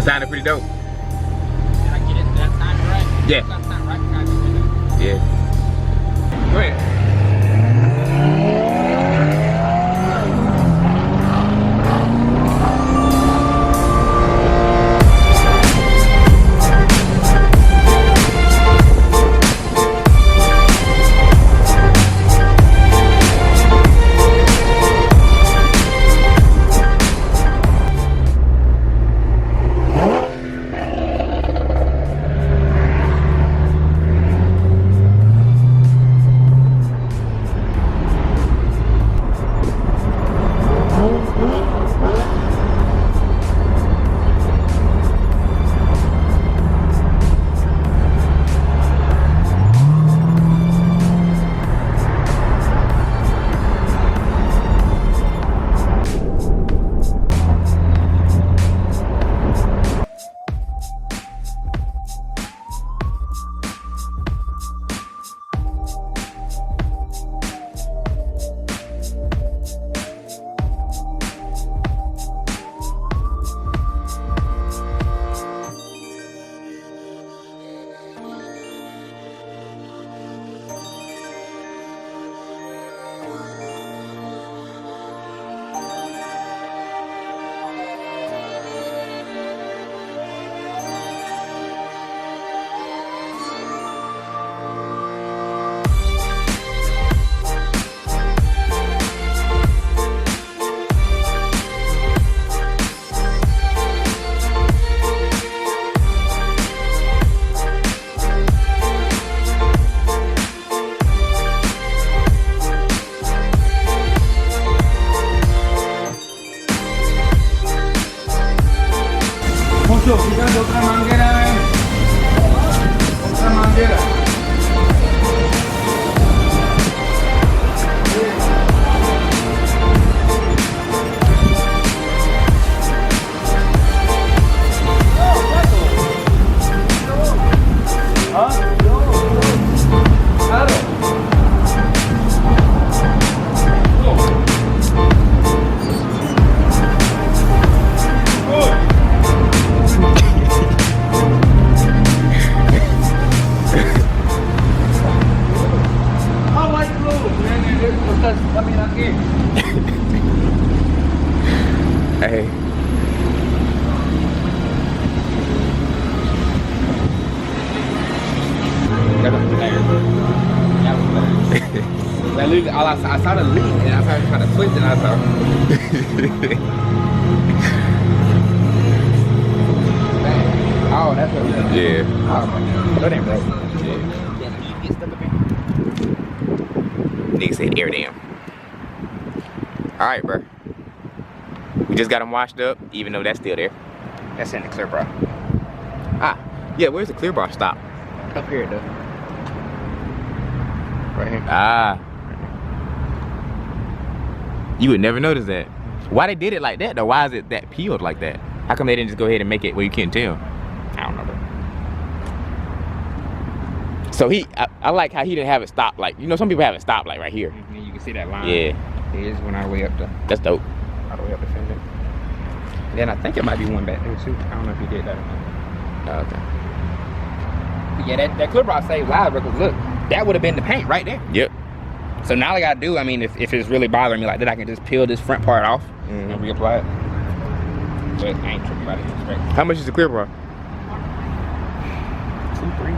That sounded pretty dope. Did I get it? Did I time it right? Yeah. That sound right. I just did it. Yeah. Go ahead. Mucho, quizás otra manguera, otra manguera. Hey. That was hilarious. That was hilarious. Like, literally, I saw the leak and I started trying to twist it and I saw. Oh, that's what we did. Yeah. Oh my god. That ain't broke. Nigga said air dam. Alright, bro. We just got them washed up, even though that's still there. That's in the clear, bro. Ah, yeah, where's the clear bar stop? Up here, though. Right here. Ah. You would never notice that. Why they did it like that, though? Why is it that peeled like that? How come they didn't just go ahead and make it where you can't tell? I don't know, bro. So I like how he didn't have it stopped, like, you know, some people have it stopped, like, right here. You can see that line. Yeah. It is when I way up the, That's dope. all the way up the fender. Then I think it might be one back there, too. I don't know if he did that or not. Oh, okay. But yeah, that clip bar saved lives, because look, that would have been the paint right there. Yep. So now all I gotta do, I mean, if it's really bothering me like that, I can just peel this front part off and reapply it. But I ain't tripping about it. It's straight. How much is the clear bar? 2, 3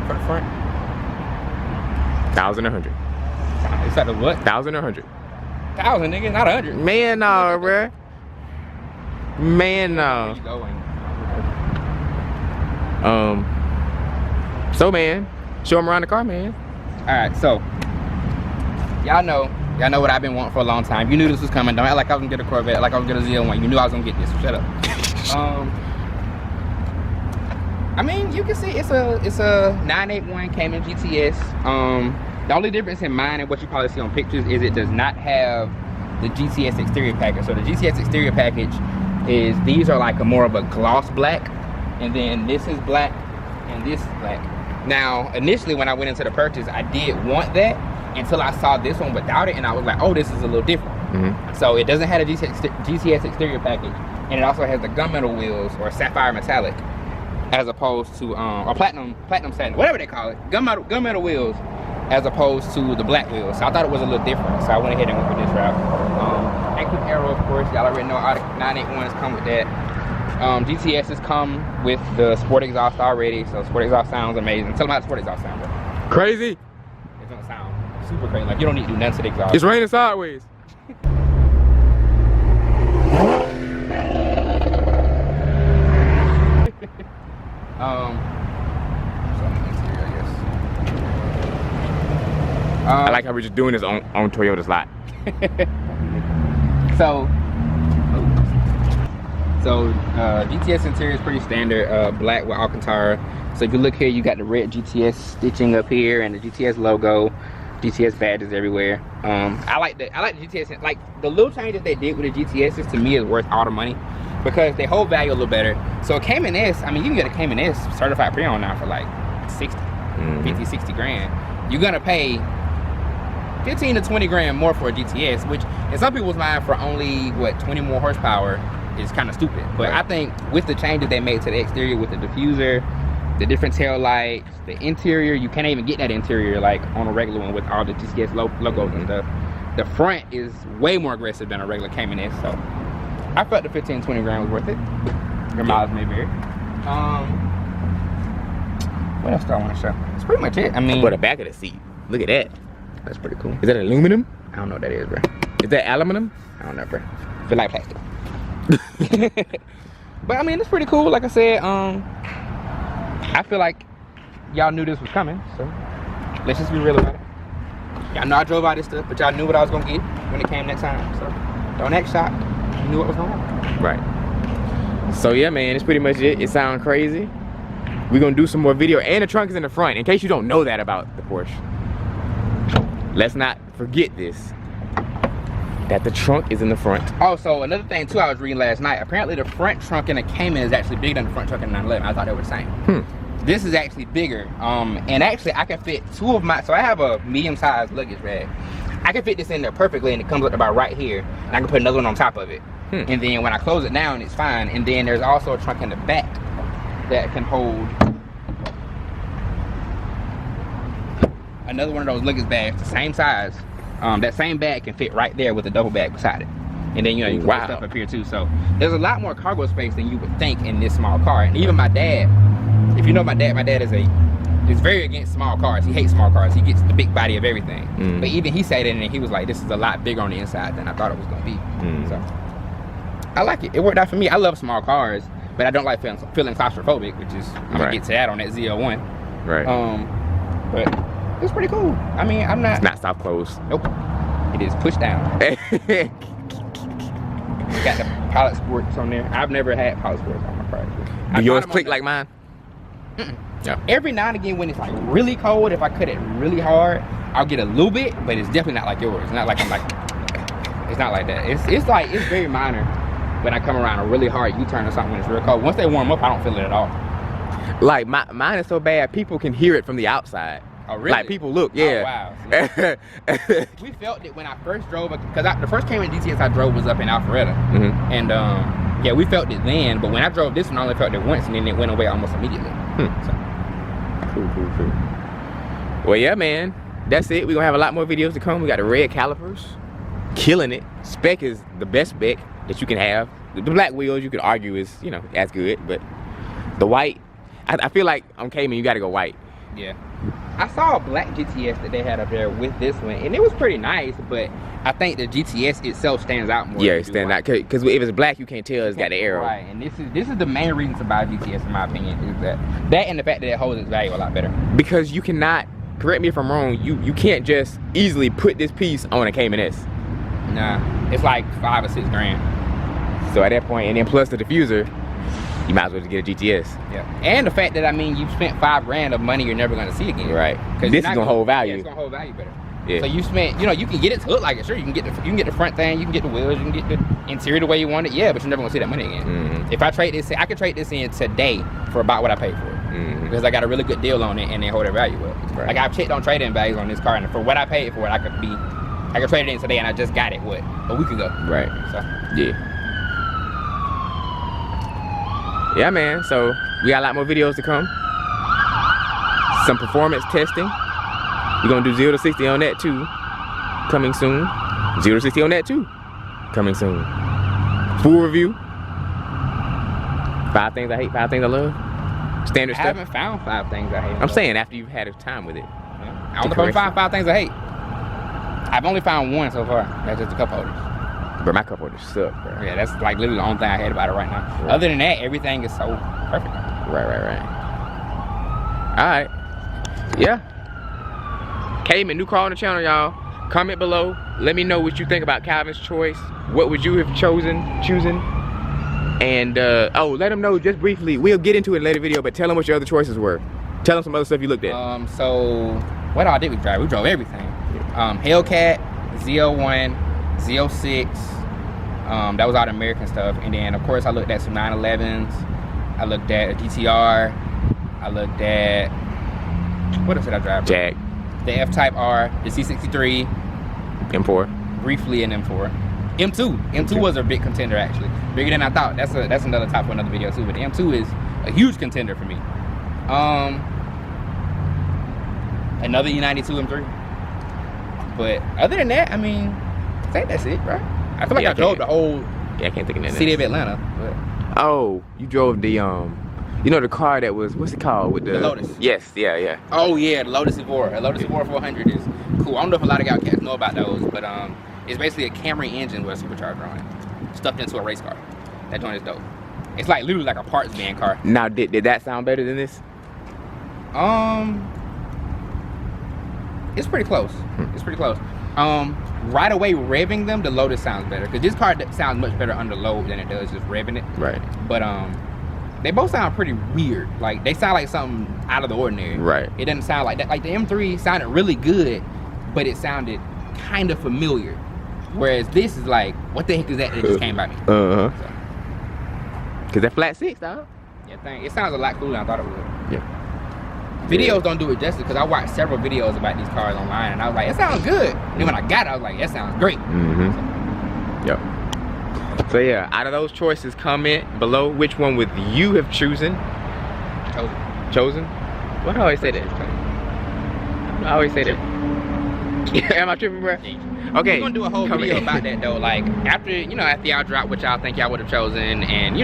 for the front. 1,000 or 100? It's at the what? 1,000 or 100? 1,000, nigga, not 100. Man, no, bruh. Man, no. Where you going? So, man, show him around the car, man. All right, so y'all know what I've been wanting for a long time. You knew this was coming. Don't act like I was gonna get a Corvette, like I was gonna get a Z01. You knew I was gonna get this. So shut up. I mean, you can see it's a 981 Cayman GTS. The only difference in mine and what you probably see on pictures is it does not have the GTS exterior package. So the GTS exterior package is, these are like a more of a gloss black, and then this is black and this is black. Now, initially when I went into the purchase, I did want that until I saw this one without it, and I was like, oh, this is a little different. So it doesn't have a GTS exterior package, and it also has the gunmetal wheels or sapphire metallic, as opposed to or platinum satin, whatever they call it, gunmetal wheels, as opposed to the black wheels. So I thought it was a little different, so I went ahead and went with this route. Active aero, of course, y'all already know all the 981s come with that. GTSs come with the sport exhaust already, so sport exhaust sounds amazing. Tell them how the sport exhaust sounds. Crazy. It's gonna sound super crazy. Like you don't need to do nothing to the exhaust. It's raining sideways. I like how we're just doing this on Toyota's lot. So GTS interior is pretty standard, black with Alcantara. So if you look here, you got the red GTS stitching up here and the GTS logo, GTS badges everywhere. I like the GTS. Like the little changes they did with the GTSs to me is worth all the money because they hold value a little better. So a Cayman S, I mean, you can get a Cayman S certified pre-owned now for like 60, 50, 60 grand. You're gonna pay 15 to 20 grand more for a GTS, which in some people's mind for only what 20 more horsepower is kind of stupid. But I think with the changes they made to the exterior with the diffuser, the different tail lights, the interior, you can't even get that interior like on a regular one with all the GTS logos and stuff. The front is way more aggressive than a regular Cayman S, so I felt the 15, 20 grand was worth it. Your miles may vary. What else do I want to show? That's pretty much it. I mean, But the back of the seat, look at that. That's pretty cool. Is that aluminum? I don't know what that is, bro. Is that aluminum? I don't know, bro. Feel like plastic. But I mean, it's pretty cool. Like I said, I feel like y'all knew this was coming, so let's just be real about it. Y'all know I drove all this stuff, but y'all knew what I was gonna get when it came next time. So don't act shocked. You knew what was going on. Right. So yeah, man, it's pretty much it. It sounds crazy. We're gonna do some more video, and the trunk is in the front. In case you don't know that about the Porsche, let's not forget this. That the trunk is in the front. Also, another thing too, I was reading last night. Apparently, the front trunk in a Cayman is actually bigger than the front trunk in a 911. I thought they were the same. This is actually bigger. And actually, I can fit two of my. So I have a medium-sized luggage bag. I can fit this in there perfectly, and it comes up about right here. And I can put another one on top of it. And then when I close it down, it's fine. And then there's also a trunk in the back that can hold another one of those luggage bags, the same size. That same bag can fit right there with a double bag beside it. And then, you know, you can put stuff up here too. So there's a lot more cargo space than you would think in this small car. And even my dad, if you know my dad is very against small cars. He hates small cars. He gets the big body of everything. But even he said it, and he was like, this is a lot bigger on the inside than I thought it was gonna be. So I like it. It worked out for me. I love small cars, but I don't like feeling claustrophobic, which is, I'm gonna get to that on that Z01. Right. But it's pretty cool. I mean, I'm not. It's not soft close. Nope. It is pushed down. Got the Pilot Sports on there. I've never had Pilot Sports on my car. Do yours click like mine? Yeah. Every now and again when it's like really cold, if I cut it really hard, I'll get a little bit, but it's definitely not like yours. It's not like I'm like, it's not like that. It's like, it's very minor when I come around a really hard U-turn or something when it's real cold. Once they warm up, I don't feel it at all. Like mine is so bad, people can hear it from the outside. Oh, really? Like people look, yeah. Oh, wow. We felt it when I first drove, because the first Cayman GTS I drove was up in Alpharetta. And yeah, we felt it then, but when I drove this one, I only felt it once, and then it went away almost immediately. So. Cool. Well, yeah, man, that's it. We're gonna have a lot more videos to come. We got the red calipers, killing it. Spec is the best spec that you can have. The black wheels, you could argue is, you know, as good, but the white, I feel like on Cayman you gotta go white. Yeah. I saw a black GTS that they had up there with this one, and it was pretty nice, but I think the GTS itself stands out more. Yeah, it stands out, because if it's black, you can't tell it's got the arrow. Right, and this is the main reason to buy a GTS, in my opinion, is that and the fact that it holds its value a lot better. Because you cannot, correct me if I'm wrong, you can't just easily put this piece on a Cayman S. Nah, it's like $5 or $6 grand. So at that point, and then plus the diffuser, you might as well just get a GTS. Yeah, and the fact that, I mean, you've spent $5 grand of money you're never gonna see again. Right. This is gonna hold value. Yeah, it's gonna hold value better. Yeah. So you spent, you know, you can get it to look like it. Sure, you can get the front thing, you can get the wheels, you can get the interior the way you want it. Yeah, but you're never gonna see that money again. If I trade this, I could trade this in today for about what I paid for it, because I got a really good deal on it, and they hold their value up. Right. Like I've checked on trade-in values on this car, and for what I paid for it, I could be I traded it in today and I just got it, what, a week ago. Right. So, Yeah. Yeah, man. So we got a lot more videos to come. Some performance testing. We're gonna do 0 to 60 on that too. Coming soon. 0 to 60 on that too. Coming soon. Full review. 5 things I hate, 5 things I love. Standard I stuff. haven't found 5 things I hate. I'm saying after you've had a time with it. I only found 5 things I hate. I've only found 1 so far. That's just the cup holders. But my cup holders suck, bro. Yeah, that's like literally the only thing I hate about it right now. Right. Other than that, everything is so perfect. Right. Alright. Yeah. Cayman, new car on the channel, y'all. Comment below. Let me know what you think about Calvin's choice. What would you have choosing? And oh, let them know just briefly. We'll get into it in a later video, but tell them what your other choices were. Tell them some other stuff you looked at. So what all did we drive? We drove everything. Hellcat, Z01, Z06. That was all the American stuff. And then of course I looked at some 911s. I looked at a GTR. I looked at, what else did I drive? Jag. The F-Type R, the C63. M4. Briefly an M4. M2 was a big contender actually. Bigger than I thought. That's another topic for another video too. But the M2 is a huge contender for me. Another E92 M3. But other than that, I mean, I think that's it, right? I feel like I drove the whole I can't think of that. city of Atlanta. But oh, you drove the you know the car that was, what's it called with the Lotus. Yes, yeah. oh yeah, the Lotus Evora. A Lotus Evora 400 is cool. I don't know if a lot of y'all cats know about those, but it's basically a Camry engine with a supercharger on it, stuffed into a race car. That joint is dope. It's like literally like a parts van car. Now, did that sound better than this? It's pretty close. It's pretty close. Right away revving them, the Lotus sounds better because this car sounds much better under load than it does just revving it. Right. But they both sound pretty weird. Like they sound like something out of the ordinary. Right. It doesn't sound like that. Like the M3 sounded really good, but it sounded kind of familiar. Whereas this is like, what the heck is that just came by me? Cause that flat 6, dog. Yeah, it sounds a lot cooler than I thought it would. Yeah. Videos don't do it justice because I watched several videos about these cars online and I was like, it sounds good. And then when I got it, I was like, that sounds great. Yep. So yeah, out of those choices, comment below which one would you have chosen. Chosen? What do I always say that? I always say that. Am I tripping, bro? Okay. We're gonna do a whole video about that though. Like after y'all drop what y'all think y'all would have chosen, and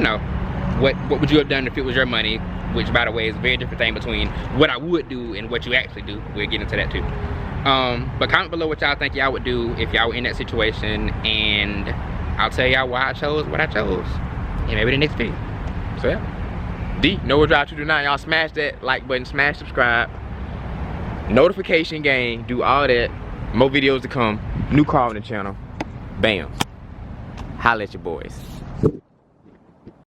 what would you have done if it was your money? Which, by the way, is a very different thing between what I would do and what you actually do. We'll get into that too. But comment below what y'all think y'all would do if y'all were in that situation, and I'll tell y'all why I chose what I chose. And maybe the next video. So yeah. D, know what drive 229. Y'all smash that like button, smash subscribe, notification gang, do all that. More videos to come. New car on the channel. Bam. Holla at your boys.